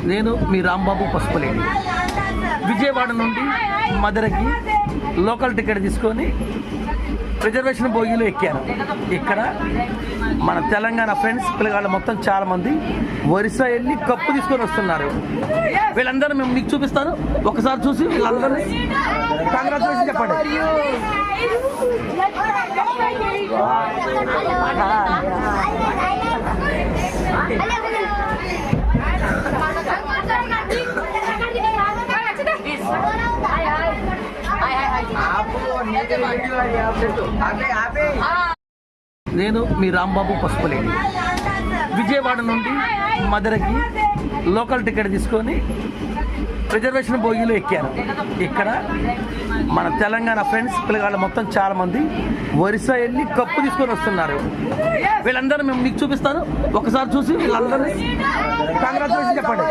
నేను మీ రాంబాబు పసుపులేని విజయవాడ నుండి మధురకి local ticket తీసుకొని రిజర్వేషన్ బోగిలో ఎక్కాను. ఇక్కడ మన తెలంగాణ ఫ్రెండ్స్ పిల్లగాళ్ళు మొత్తం చాలామంది ఒరిస్సా వెళ్ళి కప్పు తీసుకొని వస్తున్నారు. వీళ్ళందరూ మేము మీకు చూపిస్తాను, ఒకసారి చూసి వీళ్ళందరినీ కంగ్రాచులేషన్ చెప్పండి. నేను మీ రాంబాబు పసుపులేని విజయవాడ నుండి మధురకి లోకల్ టికెట్ తీసుకొని రిజర్వేషన్ బోగిలో ఎక్కాను. ఇక్కడ మన తెలంగాణ ఫ్రెండ్స్ పిల్లగాళ్ళు మొత్తం చాలామంది ఒరిస్సా వెళ్ళి కప్పు తీసుకొని వస్తున్నారు. వీళ్ళందరూ మేము మీకు చూపిస్తాను, ఒకసారి చూసి వీళ్ళందరినీ కంగ్రాచులేషన్ చెప్పండి.